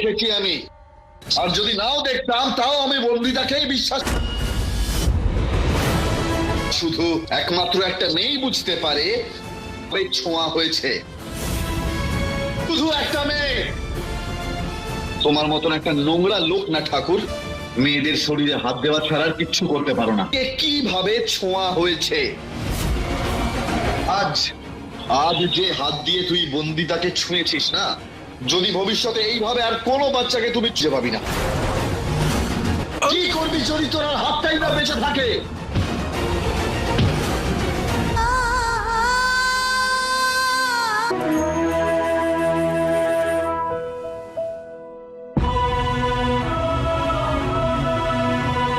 দেখি আমি, আর যদি নাও দেখতাম তাও আমি বন্দিতাকেই বিশ্বাস। শুধু একমাত্র একটা মেয়েই বুঝতে পারে ওই ছোঁয়া হয়েছে, শুধু একটা মেয়ে। তোমার মতন একটা নোংরা লোক না ঠাকুর, মেয়েদের শরীরে হাত দেওয়া ছাড়া আর কিচ্ছু করতে পারো না। কিভাবে ছোঁয়া হয়েছে? আজ আজ যে হাত দিয়ে তুই বন্দিতাকে ছুঁয়েছিস না, যদি ভবিষ্যতে এইভাবে আর কোনো বাচ্চাকে তুমি ছুঁয়ে পাবি না। কি করবি যদি তোর আর হাতটাই না বেঁচে থাকে?